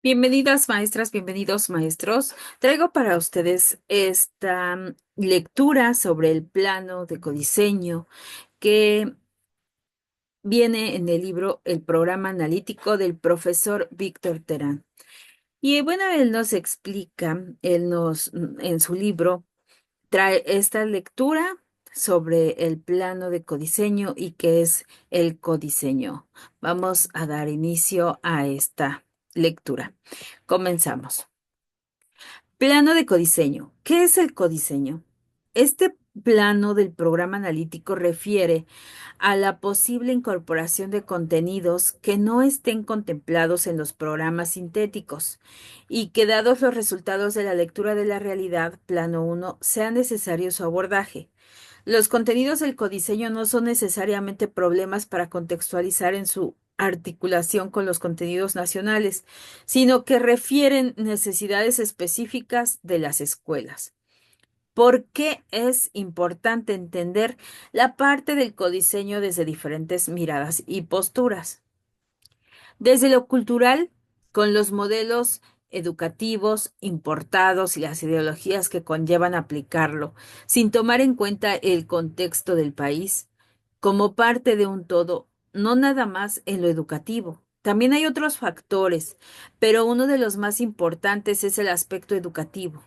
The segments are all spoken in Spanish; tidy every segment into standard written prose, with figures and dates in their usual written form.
Bienvenidas maestras, bienvenidos maestros. Traigo para ustedes esta lectura sobre el plano de codiseño que viene en el libro El programa analítico del profesor Víctor Terán. Y bueno, él nos explica, en su libro trae esta lectura sobre el plano de codiseño y qué es el codiseño. Vamos a dar inicio a esta lectura. Comenzamos. Plano de codiseño. ¿Qué es el codiseño? Este plano del programa analítico refiere a la posible incorporación de contenidos que no estén contemplados en los programas sintéticos y que, dados los resultados de la lectura de la realidad, plano uno, sea necesario su abordaje. Los contenidos del codiseño no son necesariamente problemas para contextualizar en su articulación con los contenidos nacionales, sino que refieren necesidades específicas de las escuelas. ¿Por qué es importante entender la parte del codiseño desde diferentes miradas y posturas? Desde lo cultural, con los modelos educativos importados y las ideologías que conllevan aplicarlo, sin tomar en cuenta el contexto del país, como parte de un todo, no nada más en lo educativo. También hay otros factores, pero uno de los más importantes es el aspecto educativo.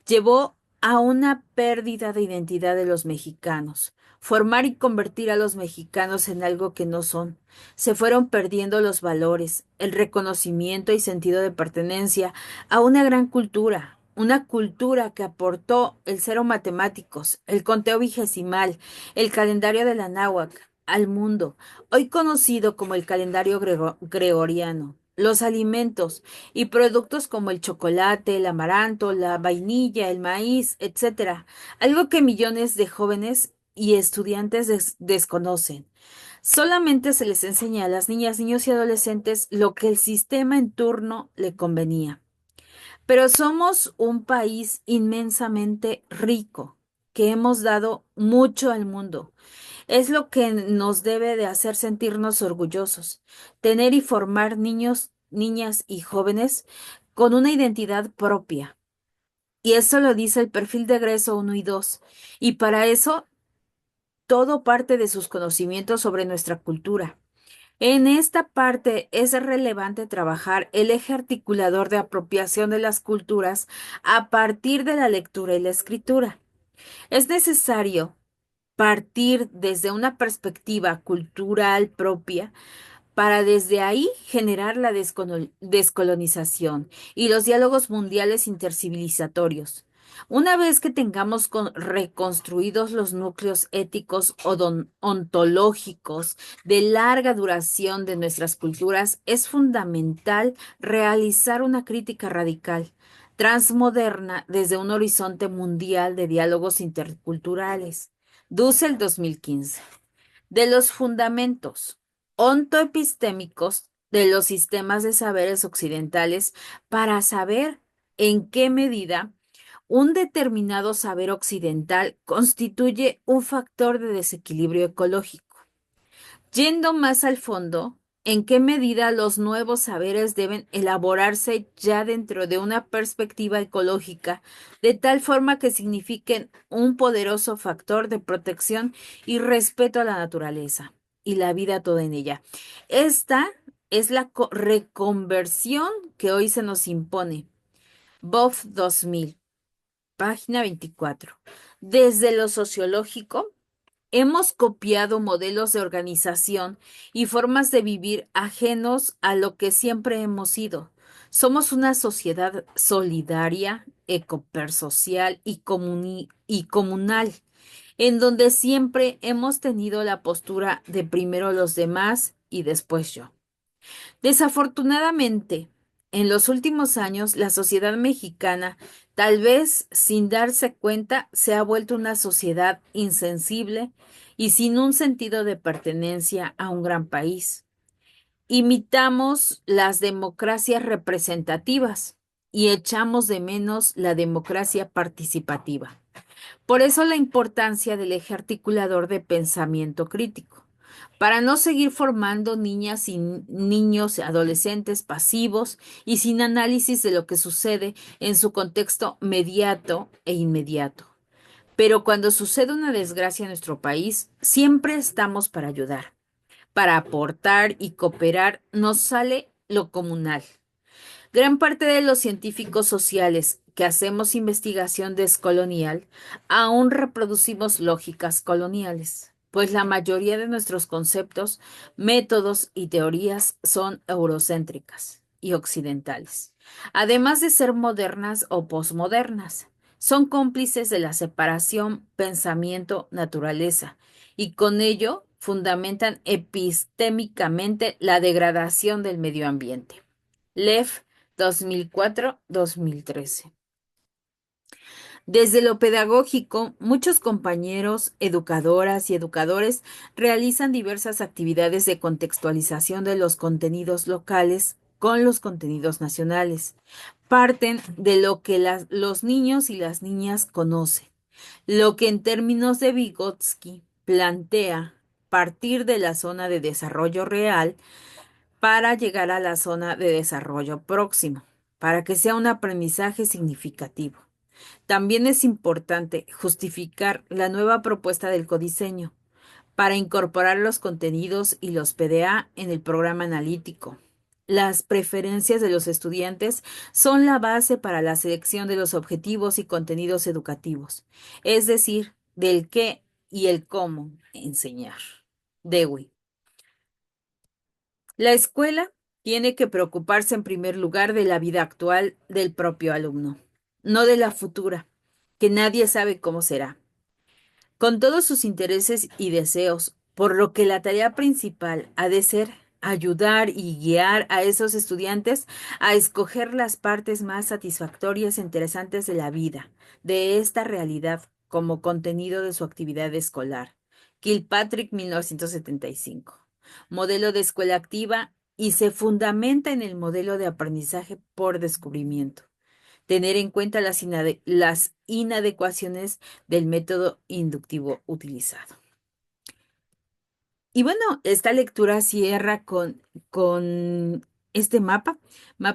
Llevó a una pérdida de identidad de los mexicanos, formar y convertir a los mexicanos en algo que no son. Se fueron perdiendo los valores, el reconocimiento y sentido de pertenencia a una gran cultura, una cultura que aportó el cero matemáticos, el conteo vigesimal, el calendario de la náhuatl al mundo, hoy conocido como el calendario gregoriano. Los alimentos y productos como el chocolate, el amaranto, la vainilla, el maíz, etcétera, algo que millones de jóvenes y estudiantes desconocen. Solamente se les enseña a las niñas, niños y adolescentes lo que el sistema en turno le convenía. Pero somos un país inmensamente rico, que hemos dado mucho al mundo. Es lo que nos debe de hacer sentirnos orgullosos, tener y formar niños, niñas y jóvenes con una identidad propia. Y eso lo dice el perfil de egreso uno y 2. Y para eso, todo parte de sus conocimientos sobre nuestra cultura. En esta parte es relevante trabajar el eje articulador de apropiación de las culturas a partir de la lectura y la escritura. Es necesario partir desde una perspectiva cultural propia para desde ahí generar la descolonización y los diálogos mundiales intercivilizatorios. Una vez que tengamos reconstruidos los núcleos éticos o ontológicos de larga duración de nuestras culturas, es fundamental realizar una crítica radical, transmoderna, desde un horizonte mundial de diálogos interculturales. Dussel 2015. De los fundamentos ontoepistémicos de los sistemas de saberes occidentales para saber en qué medida un determinado saber occidental constituye un factor de desequilibrio ecológico. Yendo más al fondo, ¿en qué medida los nuevos saberes deben elaborarse ya dentro de una perspectiva ecológica, de tal forma que signifiquen un poderoso factor de protección y respeto a la naturaleza y la vida toda en ella? Esta es la reconversión que hoy se nos impone. BOF 2000, página 24. Desde lo sociológico, hemos copiado modelos de organización y formas de vivir ajenos a lo que siempre hemos sido. Somos una sociedad solidaria, ecopersocial y comunal, en donde siempre hemos tenido la postura de primero los demás y después yo. Desafortunadamente, en los últimos años, la sociedad mexicana, tal vez sin darse cuenta, se ha vuelto una sociedad insensible y sin un sentido de pertenencia a un gran país. Imitamos las democracias representativas y echamos de menos la democracia participativa. Por eso la importancia del eje articulador de pensamiento crítico. para no seguir formando niñas y niños, adolescentes pasivos y sin análisis de lo que sucede en su contexto mediato e inmediato. Pero cuando sucede una desgracia en nuestro país, siempre estamos para ayudar, para aportar y cooperar. Nos sale lo comunal. Gran parte de los científicos sociales que hacemos investigación descolonial aún reproducimos lógicas coloniales, pues la mayoría de nuestros conceptos, métodos y teorías son eurocéntricas y occidentales, además de ser modernas o posmodernas. Son cómplices de la separación pensamiento-naturaleza y con ello fundamentan epistémicamente la degradación del medio ambiente. Lev 2004-2013. Desde lo pedagógico, muchos compañeros, educadoras y educadores realizan diversas actividades de contextualización de los contenidos locales con los contenidos nacionales. Parten de lo que los niños y las niñas conocen, lo que en términos de Vygotsky plantea partir de la zona de desarrollo real para llegar a la zona de desarrollo próximo, para que sea un aprendizaje significativo. También es importante justificar la nueva propuesta del codiseño para incorporar los contenidos y los PDA en el programa analítico. Las preferencias de los estudiantes son la base para la selección de los objetivos y contenidos educativos, es decir, del qué y el cómo enseñar. Dewey. La escuela tiene que preocuparse en primer lugar de la vida actual del propio alumno, no de la futura, que nadie sabe cómo será, con todos sus intereses y deseos, por lo que la tarea principal ha de ser ayudar y guiar a esos estudiantes a escoger las partes más satisfactorias e interesantes de la vida, de esta realidad, como contenido de su actividad escolar. Kilpatrick, 1975. Modelo de escuela activa y se fundamenta en el modelo de aprendizaje por descubrimiento. Tener en cuenta las inadecuaciones del método inductivo utilizado. Y bueno, esta lectura cierra con este mapa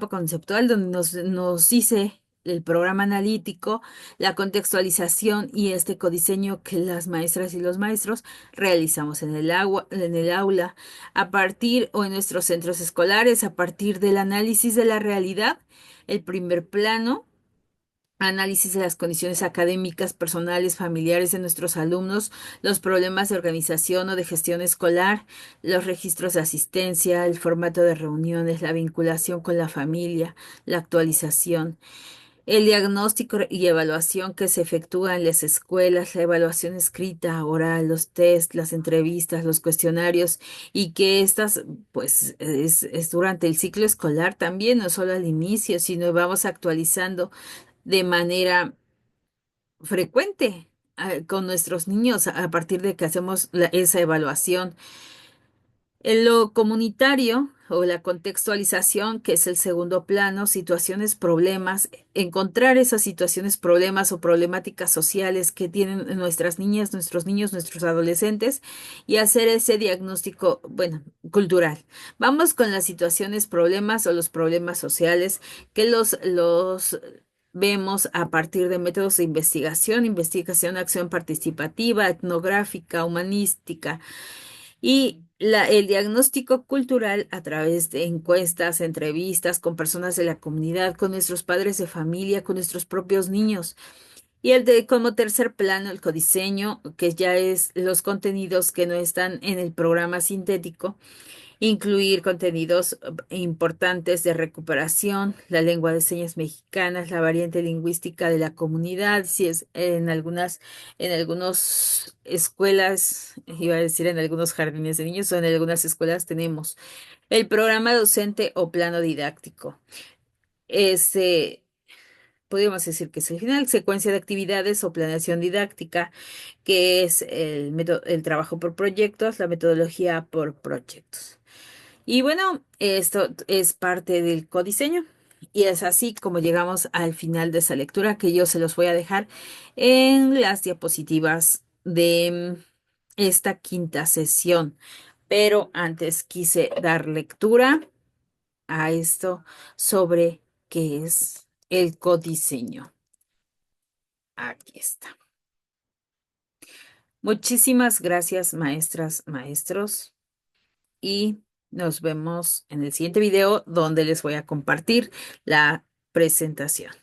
conceptual, donde nos dice el programa analítico, la contextualización y este codiseño que las maestras y los maestros realizamos en el aula, a partir o en nuestros centros escolares, a partir del análisis de la realidad, el primer plano, análisis de las condiciones académicas, personales, familiares de nuestros alumnos, los problemas de organización o de gestión escolar, los registros de asistencia, el formato de reuniones, la vinculación con la familia, la actualización, el diagnóstico y evaluación que se efectúa en las escuelas, la evaluación escrita, oral, los test, las entrevistas, los cuestionarios, y que estas, pues, es durante el ciclo escolar también, no solo al inicio, sino vamos actualizando de manera frecuente con nuestros niños a partir de que hacemos esa evaluación. En lo comunitario o la contextualización, que es el segundo plano, situaciones, problemas, encontrar esas situaciones, problemas o problemáticas sociales que tienen nuestras niñas, nuestros niños, nuestros adolescentes y hacer ese diagnóstico, bueno, cultural. Vamos con las situaciones, problemas o los problemas sociales que los vemos a partir de métodos de investigación, investigación, acción participativa, etnográfica, humanística y el diagnóstico cultural a través de encuestas, entrevistas con personas de la comunidad, con nuestros padres de familia, con nuestros propios niños. Y el de como tercer plano, el codiseño, que ya es los contenidos que no están en el programa sintético, incluir contenidos importantes de recuperación, la lengua de señas mexicanas, la variante lingüística de la comunidad, si es en algunas escuelas, iba a decir en algunos jardines de niños o en algunas escuelas tenemos el programa docente o plano didáctico. Este, podríamos decir que es el final, secuencia de actividades o planeación didáctica, que es el trabajo por proyectos, la metodología por proyectos. Y bueno, esto es parte del codiseño y es así como llegamos al final de esa lectura que yo se los voy a dejar en las diapositivas esta quinta sesión. Pero antes quise dar lectura a esto sobre qué es el codiseño. Aquí está. Muchísimas gracias, maestras, maestros, y nos vemos en el siguiente video donde les voy a compartir la presentación.